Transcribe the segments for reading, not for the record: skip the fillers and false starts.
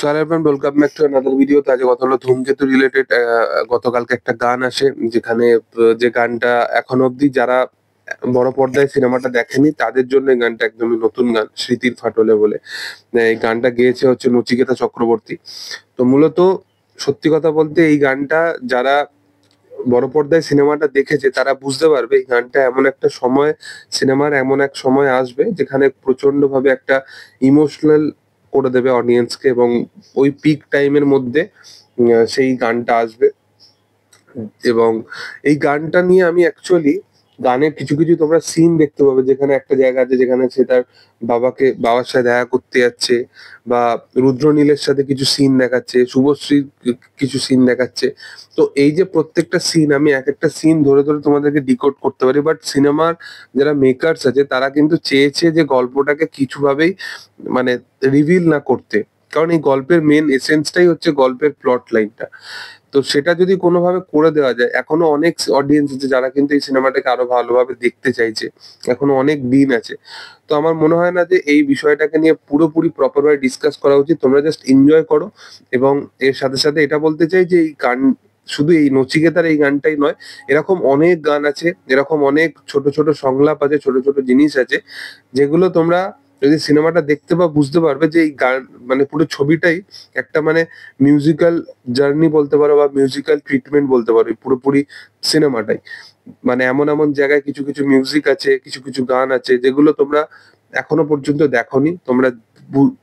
So hello everyone, welcome back to another video. তো আজ কথা হলো ধূমকেতু রিলেটেড। গতকালকে একটা গান আসে, যেখানে যে গানটা এখনো অবধি যারা বড় পর্দায় সিনেমাটা দেখেনি তাদের জন্য এই গানটা একদমই নতুন গান, স্মৃতির ফাটলে বলে। এই গানটা গেয়েছে হচ্ছে নচিকেতা চক্রবর্তী। তো মূলত সত্যি কথা বলতে এই গানটা যারা বড় পর্দায় সিনেমাটা দেখেছে তারা বুঝতে পারবে এই গানটা এমন একটা সময়, সিনেমার এমন এক সময় আসবে যেখানে প্রচন্ড ভাবে একটা ইমোশনাল করে দেবে অডিয়েন্সকে, এবং ওই পিক টাইমের মধ্যে সেই গানটা আসবে। এবং এই গানটা নিয়ে আমি অ্যাকচুয়ালি গানের কিছু কিছু তোমরা সিন দেখতে পাবে, যেখানে একটা জায়গা আছে যেখানে সে তার বাবার সাথে দেখা করতে যাচ্ছে, বা রুদ্রনীলের সাথে কিছু সিন দেখাচ্ছে, শুভশ্রীর কিছু সিন দেখাচ্ছে। তো এই যে প্রত্যেকটা সিন, আমি এক একটা সিন ধরে ধরে তোমাদেরকে ডিকোড করতে পারি, বাট সিনেমার যারা মেকার্স আছে তারা কিন্তু চেয়েছে যে গল্পটাকে কিছুভাবেই মানে রিভিল না করতে, কারণ এই গল্পের মেন এসেন্সটাই হচ্ছে গল্পের প্লট লাইনটা। তো সেটা যদি কোনোভাবে করে দেওয়া যায়, এখনো অনেক অডিয়েন্স আছে যারা কিন্তু এই সিনেমাটাকে আরো ভালোভাবে দেখতে চাইছে, এখনো অনেক দিন আছে। তো আমার মনে হয় না যে এই বিষয়টাকে নিয়ে পুরোপুরি প্রপার ভাবে ডিসকাস করা উচিত। তোমরা জাস্ট এনজয় করো। এবং এর সাথে সাথে এটা বলতে চাই যে এই গান শুধু এই নচিকেতার এই গানটাই নয়, এরকম অনেক গান আছে, এরকম অনেক ছোট ছোট সংলাপ আছে, ছোট ছোট জিনিস আছে, যেগুলো তোমরা যদি সিনেমাটা দেখতে বা বুঝতে পারবে যে এই গান মানে পুরো ছবিটাই একটা মানে মিউজিক্যাল জার্নি বলতে পারো, বা মিউজিক্যাল ট্রিটমেন্ট বলতে পারো এই পুরোপুরি সিনেমাটাই। মানে এমন এমন জায়গায় কিছু কিছু মিউজিক আছে, কিছু কিছু গান আছে যেগুলো তোমরা এখনো পর্যন্ত দেখোনি। তোমরা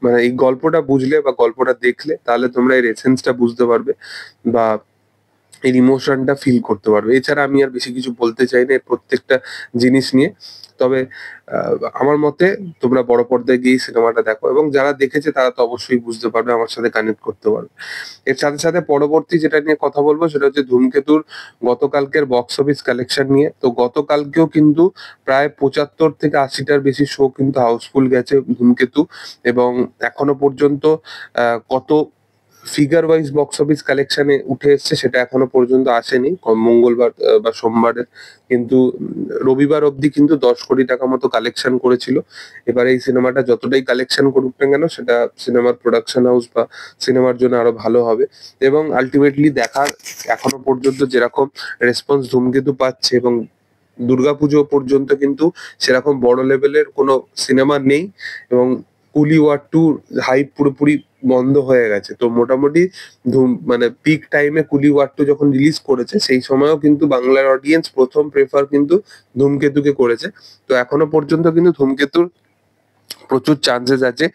মানে এই গল্পটা বুঝলে বা গল্পটা দেখলে তাহলে তোমরা এর এসেন্সটা বুঝতে পারবে, বা এর ইমোশনটা ফিল করতে পারবে। এছাড়া আমি আর বেশি কিছু বলতে চাই না এর প্রত্যেকটা জিনিস নিয়ে। তবে আমার মতে তোমরা বড় পর্দায় গিয়ে সিনেমাটা দেখো, এবং যারা দেখেছে তারা তো অবশ্যই বুঝতে পারবে, আমার সাথে কানেক্ট করতে পারবে। এর সাথে সাথে পরবর্তী যেটা নিয়ে কথা বলবো সেটা হচ্ছে ধূমকেতুর গতকালকের বক্স অফিস কালেকশন নিয়ে। তো গতকালকেও কিন্তু প্রায় 75 থেকে 80টার বেশি শো কিন্তু হাউসফুল গেছে ধূমকেতু। এবং এখনো পর্যন্ত কত ফিগার ওয়াইজ বক্স অফিস কালেকশনে উঠে এসছে সেটা এখনো পর্যন্ত আসেনি মঙ্গলবার বা সোমবারের। কিন্তু রবিবার অবধি কিন্তু 10 কোটি টাকা মতো কালেকশন করেছিল। এবার এই সিনেমাটা যতটাই কালেকশন করুক না কেন, সেটা সিনেমার প্রোডাকশন হাউস বা সিনেমার জন্য আরো ভালো হবে। এবং আলটিমেটলি দেখার এখনো পর্যন্ত যেরকম রেসপন্স ধূমকেতু পাচ্ছে, এবং দুর্গাপুজো পর্যন্ত কিন্তু সেরকম বড় লেভেলের কোনো সিনেমা নেই, এবং কুলি ওয়ার টু হাইপ পুরোপুরি বন্ধ হয়ে গেছে। তো মোটামুটি মানে পিক টাইমে কুলি ওয়ার টু যখন রিলিজ করেছে সেই সময়ও কিন্তু বাংলার অডিয়েন্স প্রথম প্রেফার কিন্তু ধূমকেতুকে করেছে। তো এখনো পর্যন্ত কিন্তু ধূমকেতুর প্রচুর চান্সেস আছে।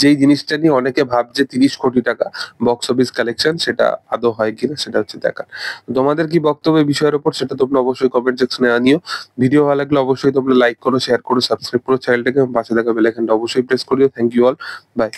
যেই জিনিসটা নিয়ে অনেকে ভাবছে 30 কোটি টাকা বক্স অফিস কালেকশন, সেটা আদৌ হয় কিনা সেটা হচ্ছে দেখার। তো তোমাদের কি বক্তব্য এই বিষয়ের উপর সেটা তোমরা অবশ্যই কমেন্ট সেকশনে আনিও। ভিডিও ভালো লাগলে অবশ্যই তোমরা লাইক করো, শেয়ার করো, সাবস্ক্রাইব করো চ্যানেলটাকে, এবং পাশে থাকা বেল আইকনটা অবশ্যই প্রেস করিও। Thank you all, by.